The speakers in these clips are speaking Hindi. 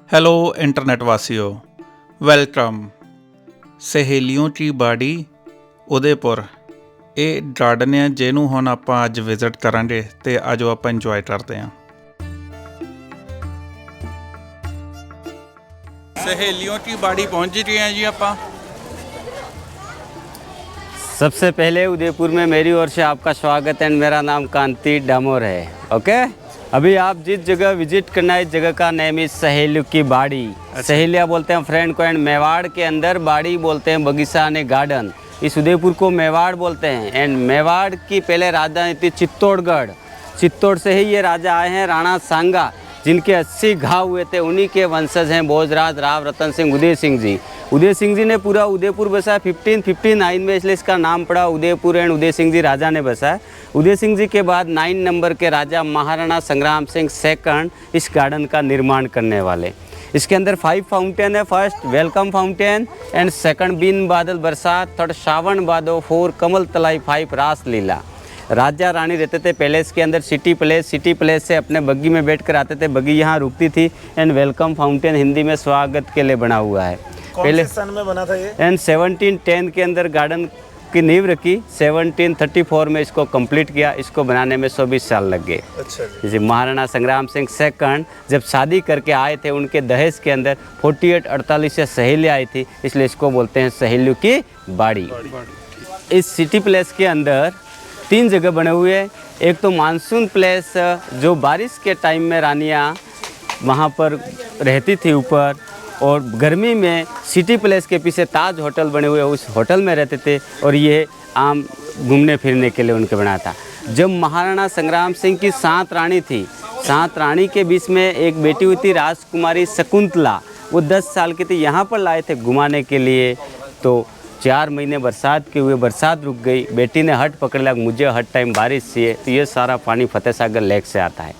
ਹੈਲੋ ਇੰਟਰਨੈਟ ਵਾਸੀਓ, ਵੈਲਕਮ। ਸਹੇਲੀਓਂ ਕੀ ਬਾੜੀ ਉਦੈਪੁਰ ਇਹ ਗਾਰਡਨ ਹੈ ਜਿਹਨੂੰ ਹੁਣ ਆਪਾਂ ਅੱਜ ਵਿਜ਼ਿਟ ਕਰਾਂਗੇ ਅਤੇ ਆਜੋ ਆਪਾਂ ਇੰਜੋਏ ਕਰਦੇ ਹਾਂ। ਸਹੇਲੀਓਂ ਕੀ ਬਾੜੀ पहुंच चुके हैं जी ਆਪਾਂ। सबसे पहले उदयपुर में मेरी ओर से आपका स्वागत है। मेरा नाम कांति डामोर है। ओके, अभी आप जिस जगह विजिट करना है इस जगह का नेम इज सहेलियों की बाड़ी। सहेलिया बोलते हैं फ्रेंड को, एंड मेवाड़ के अंदर बाड़ी बोलते हैं बगीचा ने गार्डन। इस उदयपुर को मेवाड़ बोलते हैं। एंड मेवाड़ की पहले राजधानी थी चित्तौड़गढ़। चित्तौड़ से ही ये राजा आए हैं, राणा सांगा, जिनके 80 घाव हुए थे। उन्हीं के वंशज हैं भोजराज, राव रतन सिंह, उदय सिंह जी। उदय सिंह जी ने पूरा उदयपुर बसाया 1559 में, इसलिए इसका नाम पड़ा उदयपुर। एंड उदय सिंह जी राजा ने बसाया। उदय सिंह जी के बाद 9 नंबर के राजा महाराणा संग्राम सिंह सेकंड इस गार्डन का निर्माण करने वाले। इसके अंदर 5 फाउंटेन है। First welcome fountain, and second बिन बादल बरसात, थर्ड सावन बादो, 4 कमल तलाई, 5 रास लीला। राजा रानी रहते थे पैलेस के अंदर, सिटी प्लेस से अपने बग्गी में बैठ कर आते थे। बग्गी यहाँ रुकती थी। एंड वेलकम फाउंटेन हिंदी में स्वागत के लिए बना हुआ है। पहले सन में बना था ये? एंड 1710 के अंदर गार्डन की नींव रखी। 1734 में इसको कंप्लीट किया। इसको बनाने में 120 साल लग गए। अच्छा जी। जैसे महाराणा संग्राम सिंह सेकंड जब शादी करके आए थे, उनके दहेज के अंदर 4848 से सहेलियाँ आई थी, इसलिए इसको बोलते हैं सहेलियों की बाड़ी। इस सिटी प्लेस के अंदर 3 जगह बने हुए हैं। एक तो मानसून प्लेस, जो बारिश के टाइम में रानियाँ वहाँ पर रहती थी ऊपर, और गर्मी में सिटी प्लेस के पीछे ताज होटल बने हुए, उस होटल में रहते थे। और ये आम घूमने फिरने के लिए उनके बनाया था। जब महाराणा संग्राम सिंह की 7 रानी थी, 7 रानी के बीच में एक बेटी हुई थी राजकुमारी शकुंतला, वो 10 साल की थी। यहाँ पर लाए थे घुमाने के लिए। तो 4 महीने बरसात के हुए, बरसात रुक गई, बेटी ने हट पकड़ लिया, मुझे हर टाइम बारिश चाहिए। तो ये सारा पानी फतेह सागर लेक से आता है।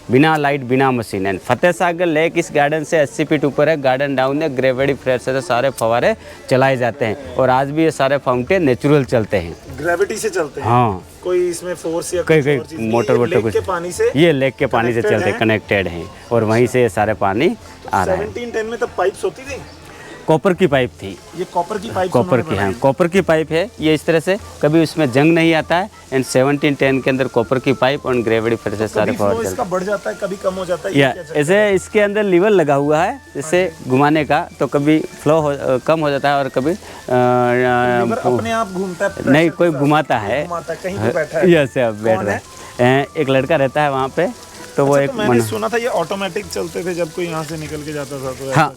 बिना लाइट, बिना machine. And Fateh Sagar lake इस गार्डन से 80 फीट ऊपर है। गार्डन डाउन है, ग्रेविटी प्रेशर से सारे फवारे चलाए जाते हैं। और आज भी ये सारे फाउंटेन नेचुरल चलते हैं, ग्रेविटी से चलते हैं। हाँ, कोई इसमें फोर्स या कई कुछ और चीज़ मोटर नहीं, वोटर लेक कुछ के पानी से ये लेक के पानी से connected चलते, हैं। कनेक्टेड हैं। और वहीं से ये सारे पानी आ रहा है। 1710 में तब पाइप्स होती थी। कॉपर की पाइप थी। ये कॉपर की पाइप, कॉपर की, हाँ, कॉपर की पाइप है। ये इस तरह से कभी उसमें जंग नहीं आता है। एंड 1710 के अंदर कॉपर की पाइप और ग्रेविटी प्रेशर सारे पावर चलते इसका बढ़ जाता है, कभी कम हो जाता है। या ऐसे इसके अंदर लीवर लगा हुआ है जिससे घुमाने का, तो कभी फ्लो कम हो जाता है और कभी अपने आप घूमता है। नहीं, कोई घुमाता है, कहीं पे बैठा है। यस, बैठ रहा है। एक लड़का रहता है वहाँ पे, तो वो अच्छा, एक तो मैंने सुना था ये ऑटोमेटिक चलते थे जब कोई यहाँ से निकल के जाता था। तो हाँ,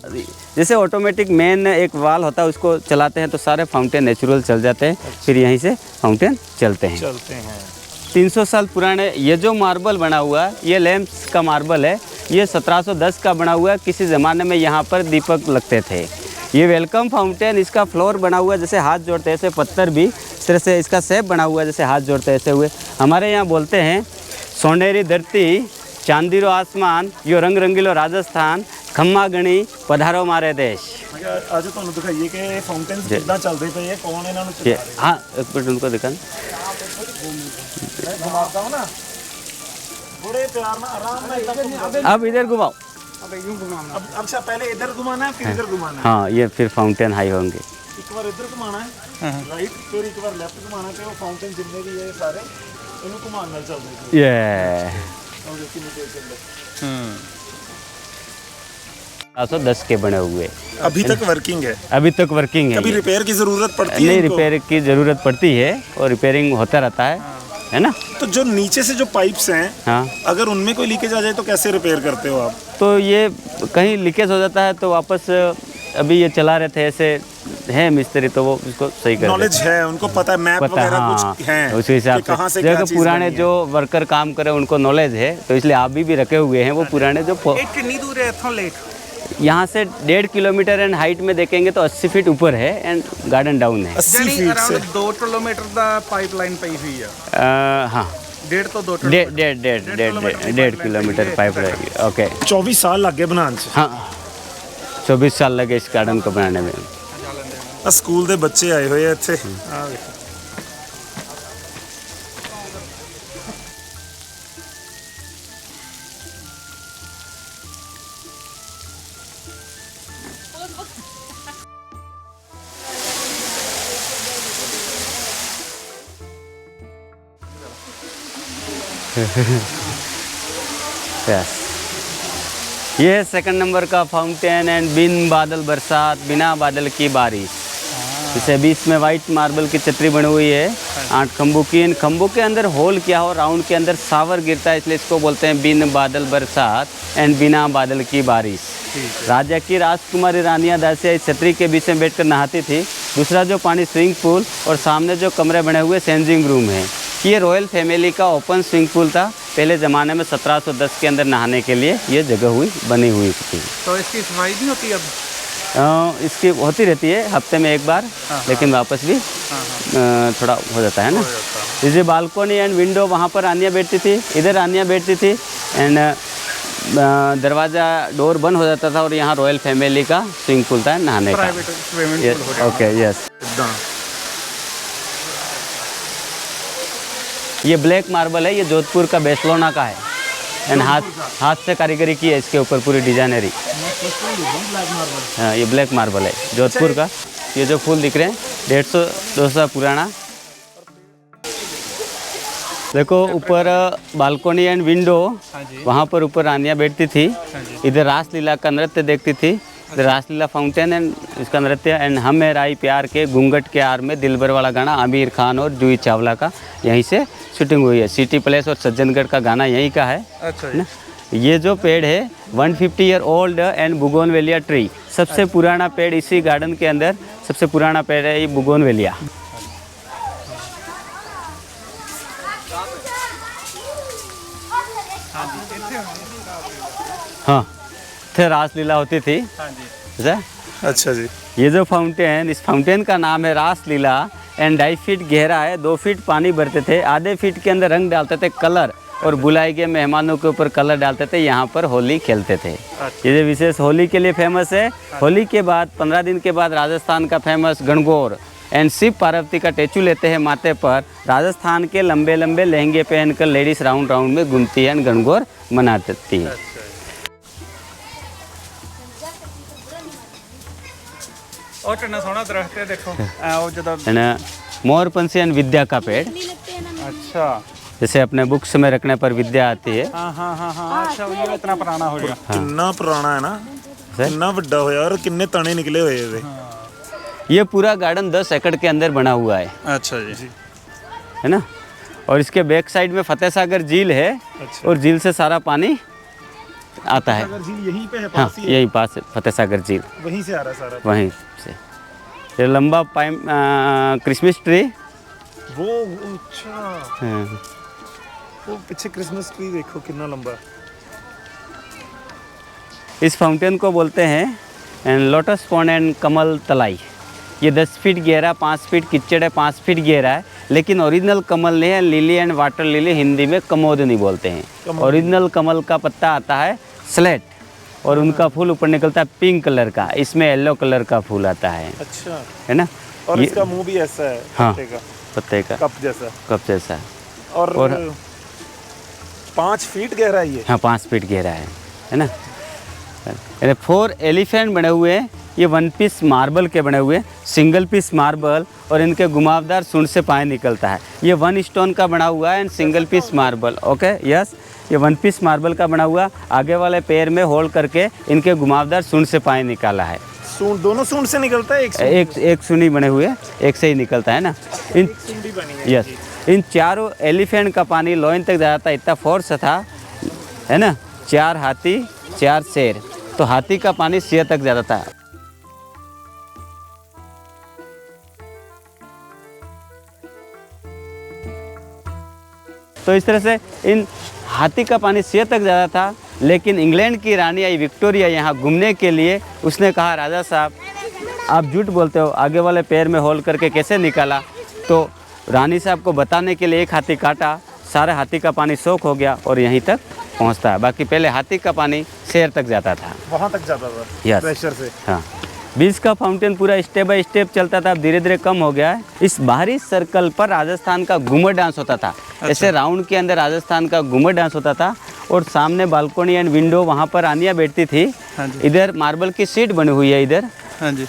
जैसे ऑटोमेटिक मेन एक वाल होता है, उसको चलाते हैं तो सारे फाउंटेन नेचुरल चल जाते हैं। फिर यहीं से फाउंटेन चलते हैं। 300 साल पुराने ये जो मार्बल बना हुआ है, ये लैम्प्स का मार्बल है। ये 1710 का बना हुआ है। किसी ज़माने में यहाँ पर दीपक लगते थे। ये वेलकम फाउंटेन, इसका फ्लोर बना हुआ है जैसे हाथ जोड़ते हैं, ऐसे पत्थर भी इस तरह से इसका शेप बना हुआ है जैसे हाथ जोड़ते हैं ऐसे हुए। हमारे यहाँ बोलते हैं सोनेरी धरती, चांदीरो आसमान, यो रंग रंगीलो राजस्थान, खम्मा गणी पधारो मारे देश। आज तो दिखाइए कि फाउंटेन कितना चलते थे, ये कौन इन्होंने चला रहा है? हाँ, एक मिनट उनको दिखा। मैं घुमाता हूँ ना, बड़े प्यार ना, आराम में। अब इधर घुमाओ। अब अच्छा, पहले इधर घुमाना है, फिर इधर घुमाना है। हाँ, ये फिर फाउंटेन हाई होंगे। एक बार इधर घुमाना है राइट, फिर एक बार लेफ्ट घुमाना है। वो फाउंटेन जितने भी है सारे इनको घुमाना चलते थे। ये 10 के बने हुए अभी तक वर्किंग है। अभी तक वर्किंग है। कभी रिपेयर की जरूरत पड़ती है नहीं, इनको? रिपेयर की ज़रूरत पड़ती है और रिपेयरिंग होता रहता है ना। तो जो नीचे से जो पाइप्स हैं, हाँ, अगर उनमें कोई लीकेज आ जाए तो कैसे रिपेयर करते हो आप? तो ये कहीं लीकेज हो जाता है तो वापस, अभी ये चला रहे थे ऐसे है मिस्त्री, तो वो उसको सही कर नॉलेज है, उनको पता है, मैप वगैरह हाँ, कुछ है उसी हिसाब कि कहाँ से क्या जो चीज़ पुराने बनी है। जो वर्कर काम करे उनको नॉलेज है, तो इसलिए आप भी रखे हुए हैं वो पुराने जो कितनी दूर है इथों लेक? यहाँ से 1.5 किलोमीटर एंड हाइट में देखेंगे तो 80 फीट ऊपर है। एंड गार्डन डाउन है। 80 फीट से 2 किलोमीटर ਦਾ ਪਾਈਪਲਾਈਨ ਪਈ ਹੋਈ ਆ। हाँ, 1.5 ਤੋਂ 2 1.5 किलोमीटर पाइप रहेगी। ओके, 24 साल लग गए बनाने से। हाँ, 24 साल लगे इस गार्डन को बनाने में। स्कूल के बच्चे आए हुए इतने। यस, ये है सेकंड नंबर का फाउंटेन एंड बिन बादल बरसात बिना बादल की बारिश। इसे बीच में वाइट मार्बल की छतरी बनी हुई है, 8 खंभों की। इन खंभों के अंदर होल किया हो, राउंड के अंदर सावर गिरता है, इसलिए इसको बोलते हैं बिन बादल बरसात एंड बिना बादल की बारिश। राजा की राजकुमारी रानियां दासियां इस छतरी के बीच में बैठकर नहाती थी। दूसरा जो पानी स्विमिंग पूल और सामने जो कमरे बने हुए चेंजिंग रूम है। ये रॉयल फैमिली का ओपन स्विमिंग पूल था। पहले ज़माने में 1710 के अंदर नहाने के लिए ये जगह बनी हुई थी। तो इसकी सफाई नहीं होती अब? इसकी होती रहती है हफ्ते में एक बार, लेकिन वापस भी थोड़ा हो जाता है ना। जैसे बालकोनी एंड विंडो, वहाँ पर रानियाँ बैठती थी, इधर रानियाँ बैठती थी एंड दरवाज़ा डोर बंद हो जाता था और यहाँ रॉयल फैमिली का स्विमिंग पूल था नहाने का। Okay, yes. ये ब्लैक मार्बल है, ये जोधपुर का बेसलोना का है एंड हाथ से कारीगरी की है इसके ऊपर पूरी डिजाइनरी। हाँ, ये ब्लैक मार्बल है जोधपुर का। ये जो फूल दिख रहे हैं 150-200 साल पुराना। देखो ऊपर बालकोनी एंड विंडो, वहाँ पर ऊपर रानियाँ बैठती थी। इधर रासलीला का नृत्य देखती थी, इधर रासलीला फाउंटेन एंड इसका नृत्य। एंड हम मेरा आई प्यार के घूंघट के आर में दिलबर वाला गाना आमिर खान और जूही चावला का यहीं से शूटिंग हुई है। सिटी प्लेस और सज्जनगढ़ का गाना यहीं का है। अच्छा ना। ये जो पेड़ है 150 ईयर ओल्ड एंड बुगोनवेलिया ट्री, सबसे पुराना पेड़ इसी गार्डन के अंदर सबसे पुराना पेड़ है ये बुगोनवेलिया। हाँ, थे रासलीला होती थी। अच्छा जी। ये जो फाउंटेन, इस फाउंटेन का नाम है रासलीला एंड 2.5 फीट गहरा है। 2 फीट पानी भरते थे, आधे फीट के अंदर रंग डालते थे कलर, और बुलाए गए मेहमानों के ऊपर कलर डालते थे। यहाँ पर होली खेलते थे। ये जो विशेष होली के लिए फेमस है। होली के बाद 15 दिन के बाद राजस्थान का फेमस गणगौर एंड शिव पार्वती का स्टैचू लेते हैं माथे पर। राजस्थान के लंबे लंबे लहंगे पहनकर लेडीज राउंड राउंड में घूमती है एंड गणगौर मनाती है। और कितना सोहना दरख्त है, देखो वो जदा मोरपंछी एंड विद्या का पेड़। अच्छा, जैसे अपने बुक्स में रखने पर विद्या आती है। हाँ हाँ हाँ हाँ। अच्छा, ये इतना पुराना हो गया। कितना पुराना है ना, कितना बड़ा होया और कितने तने निकले हुए हैं। ये पूरा गार्डन 10 एकड़ के अंदर बना हुआ है। अच्छा जी, है ना। और इसके बैक साइड में फतेह सागर झील है। अच्छा। और झील से सारा पानी आता है। झील यहीं पे है, हाँ, पास ही है। यही पास है फतेह सागर झील, वहीं से आ रहा है सारा। वहीं से। ये लंबा पाइम क्रिसमस ट्री। वो अच्छा, हाँ। वो पीछे क्रिसमस ट्री देखो कितना लंबा। इस फाउंटेन को बोलते हैं एंड लोटस पॉन्ड एंड कमल तलाई। ये 10 फीट गहरा, 5 फीट किचड़ है, 5 फीट गहरा है, लेकिन ओरिजिनल कमल नहीं है। Lily and water lily, Hindi में कमोदनी बोलते हैं। ओरिजिनल कमल का पत्ता आता है स्लेट और उनका फूल ऊपर निकलता है पिंक कलर का। इसमें येलो कलर का फूल आता है। अच्छा, है ना। और इसका मुंह भी ऐसा है। हाँ, पत्ते का, पत्ते का कप जैसा। कप जैसा। और 5 फीट गहरा है ये। हाँ, 5 फीट गहरा है ना। 4 एलिफेंट बने हुए हैं। ये 1 पीस मार्बल के बने हुए, सिंगल पीस मार्बल, और इनके घुमावदार सूंड से पानी निकलता है। ये 1 स्टोन का बना हुआ है and single piece marble. Okay, yes, ये 1 पीस मार्बल का बना हुआ। आगे वाले पैर में होल्ड करके इनके घुमावदार सूंड से पानी निकाला है। सूंड, दोनों सूंड से निकलता है? एक सूंडी बने हुए, एक से ही निकलता है ना। इन सूंडी बनी है। यस, इन चारों एलिफेंट का पानी लोइन तक जाता था। इतना फोर्स था, है ना। 4 हाथी 4 शेर, तो हाथी का पानी सिर तक जाता था। तो इस तरह से इन हाथी का पानी सिर तक जाता था। लेकिन इंग्लैंड की रानी आई विक्टोरिया यहाँ घूमने के लिए। उसने कहा, राजा साहब आप झूठ बोलते हो, आगे वाले पैर में होल्ड करके कैसे निकाला? तो रानी साहब को बताने के लिए एक हाथी काटा, सारे हाथी का पानी सोख हो गया और यहीं तक पहुँचता है। बाकी पहले हाथी का पानी शेर तक जाता था, वहाँ तक जाता था। यस, प्रेशर से। हाँ। बीच का फाउंटेन पूरा स्टेप बाय स्टेप चलता था, अब धीरे धीरे कम हो गया है। इस बाहरी सर्कल पर राजस्थान का घूमर डांस होता था। ऐसे राउंड के अंदर राजस्थान का घूमर डांस होता था। और सामने बालकोनी एंड विंडो, वहाँ पर रानियाँ बैठती थी। इधर मार्बल की सीट बनी हुई है, इधर हाँ जी,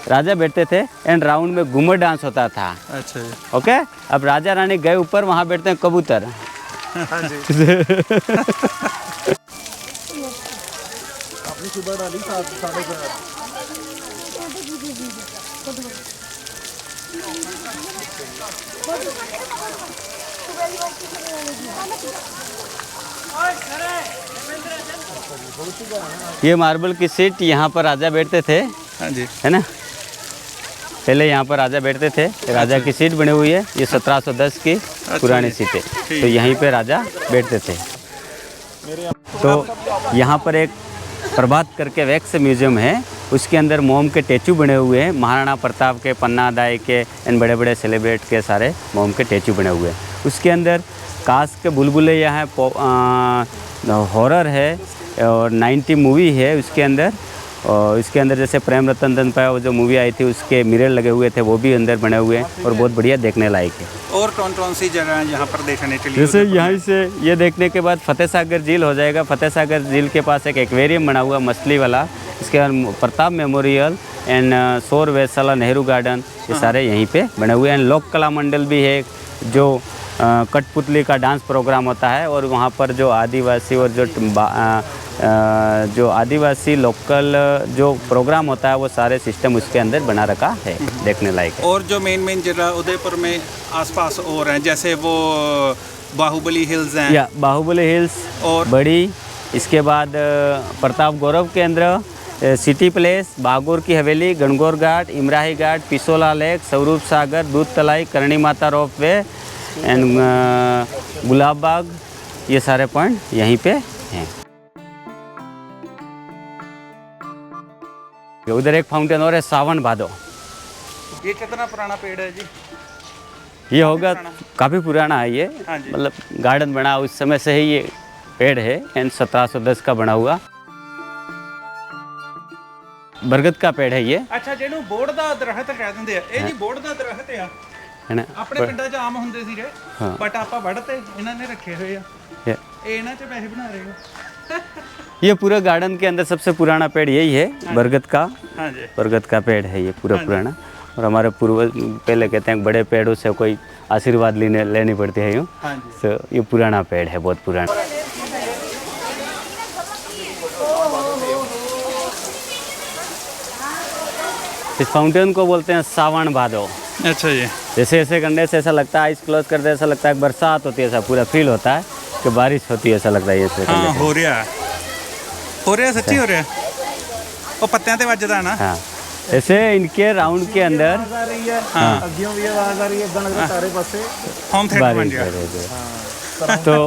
राजा बैठते थे एंड राउंड में घूमर डांस होता था। अच्छा जी। ओके, अब राजा रानी गए ऊपर, वहाँ बैठते हैं कबूतर। ਹਾਂਜੀ ਆਪਣੀ ਸੁਬह डाली 4:30 ये मार्बल की सीट यहाँ पर राजा बैठते थे, हाँ जी। है ना। पहले यहाँ पर राजा बैठते थे, राजा की सीट बनी हुई है। ये 1710 की पुरानी सीटें, तो यहीं पे राजा बैठते थे। तो यहाँ पर एक प्रभात करके वैक्स म्यूजियम है, उसके अंदर मोम के स्टैचू बने हुए हैं। महाराणा प्रताप के, पन्ना दाई के, इन बड़े बड़े सेलिब्रेट के सारे मोम के स्टैचू बने हुए हैं। उसके अंदर कांच के बुलबुले यहाँ हॉरर है और 90 मूवी है उसके अंदर। और इसके अंदर जैसे प्रेम रतन धन पाया वो जो मूवी आई थी उसके मिरर लगे हुए थे, वो भी अंदर बने हुए हैं और बहुत बढ़िया देखने लायक है। और कौन कौन सी जगह है यहाँ पर देखने के लिए? जैसे यहाँ से ये देखने के बाद फतेह सागर झील हो जाएगा। फतेह सागर झील के पास एक एक्वेरियम बना हुआ मछली वाला, इसके बाद प्रताप मेमोरियल एंड सौर वैशाला नेहरू गार्डन, ये सारे यहीं पे बने हुए हैं। लोक कला मंडल भी है, जो कठपुतली का डांस प्रोग्राम होता है और वहाँ पर जो आदिवासी और जो आदिवासी लोकल जो प्रोग्राम होता है वो सारे सिस्टम उसके अंदर बना रखा है, देखने लायक है। और जो मेन जगह उदयपुर में आसपास और हैं, जैसे वो बाहुबली हिल्स हैं, या बाहुबली हिल्स और बड़ी, इसके बाद प्रताप गौरव केंद्र, सिटी प्लेस, बागोर की हवेली, गणगौर घाट, इमराही घाट, पिसोला लेक, स्वरूप सागर, दूध तलाई, करणी माता रोप वे एंड गुलाब बाग, ये सारे पॉइंट यहीं पे हैं। उधर एक फाउंटेन और है, सावन भादो। ये कितना पुराना पेड़ है जी? ये होगा काफ़ी पुराना है ये, हाँ जी। मतलब गार्डन बना उस समय से ही ये पेड़ है एंड 1710 का बना हुआ बरगद का पेड़ है ये, ਅੱਛਾ, ਜਿਹਨੂੰ ਬੋੜ ਦਾ ਦਰਖਤ ਕਹਿ ਦਿੰਦੇ ਆ, ਇਹ ਜੀ ਬੋੜ ਦਾ ਦਰਖਤ ਆ। है ना। ਆਪਣੇ ਪਿੰਡਾਂ 'ਚ ਆਮ ਹੁੰਦੇ ਸੀ ਰੇ, ਹਾਂ। ਬਟ ਆਪਾਂ ਵੱਢਤੇ, ਇਹਨਾਂ ਨੇ ਰੱਖੇ ਹੋਏ ਆ। ये- ਇਹ ਇਹਨਾਂ 'ਚ ਪੈਸੇ ਬਣਾ ਰਹੇ ਹੋ। ये पूरा गार्डन के अंदर सबसे पुराना पेड़ यही है, बरगद का। हाँ जी। बरगद का पेड़ है ये पूरा पुराना। और हमारे पूर्वज पहले कहते हैं बड़े पेड़ों से कोई आशीर्वाद लेनी पड़ती है यूँ। हाँ जी। तो ये पुराना पेड़ है, बहुत पुराना। इस फाउंटेन को बोलते हैं सावन भादो। अच्छा जी। जैसे ऐसे करने से ऐसा लगता है, आइस क्लोज करते ऐसा लगता है बरसात होती है, ऐसा पूरा फील होता है कि बारिश होती है, ऐसा लगता है। ऐसे हाँ, करने से। हो ਰਿਹਾ ਸੱਚੀ ਹੋ ਰਿਹਾ। ਉਹ ਪੱਤਿਆਂ ਤੇ ਵੱਜਦਾ ਨਾ। हाँ, ऐसे इनके राउंड के अंदर आवाज आ रही है, अग्गियों भी आवाज आ रही है, इधर लग रहा है सारे पासे होम थिएटर बन बारिश गया। हो रही है। तो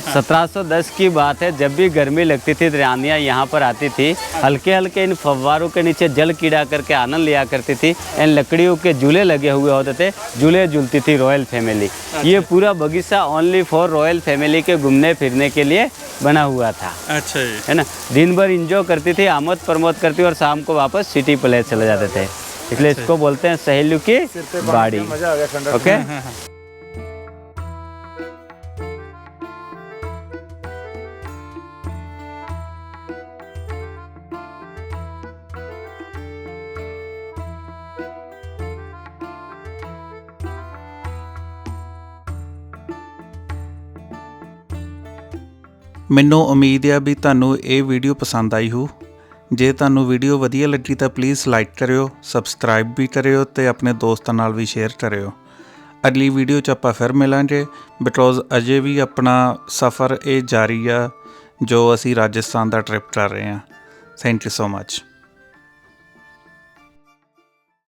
1710 की बात है, जब भी गर्मी लगती थी रानियाँ यहाँ पर आती थी, हल्के हल्के इन फव्वारों के नीचे जल कीड़ा करके आनंद लिया करती थी। इन लकड़ियों के झूले लगे हुए होते थे, झूले झूलती थी रॉयल फैमिली। ये पूरा बगीचा ओनली फॉर रॉयल फैमिली के घूमने फिरने के लिए बना हुआ था, अच्छा जी। है ना। दिन भर इंजॉय करती थी, आमद प्रमोद करती और शाम को वापस सिटी प्लेस चले जाते थे, इसलिए इसको बोलते हैं सहेलियों की बाड़ी। मजा आ गया ठंडा। ओके। ਮੈਨੂੰ ਉਮੀਦ ਆ ਵੀ ਤੁਹਾਨੂੰ ਇਹ ਵੀਡੀਓ ਪਸੰਦ ਆਈ ਹੋ। ਜੇ ਤੁਹਾਨੂੰ ਵੀਡੀਓ ਵਧੀਆ ਲੱਗੀ ਤਾਂ ਪਲੀਜ਼ ਲਾਈਕ ਕਰਿਓ, ਸਬਸਕ੍ਰਾਈਬ ਵੀ ਕਰਿਓ ਤੇ ਆਪਣੇ ਦੋਸਤਾਂ ਨਾਲ ਵੀ ਸ਼ੇਅਰ ਕਰਿਓ। ਅਗਲੀ ਵੀਡੀਓ 'ਚ ਆਪਾਂ ਫਿਰ ਮਿਲਾਂਗੇ, ਬਿਕੋਜ਼ ਅਜੇ ਵੀ ਆਪਣਾ ਸਫ਼ਰ ਇਹ ਜਾਰੀ ਆ ਜੋ ਅਸੀਂ ਰਾਜਸਥਾਨ ਦਾ ਟ੍ਰਿਪ ਕਰ ਰਹੇ ਹਾਂ। Thank you so much.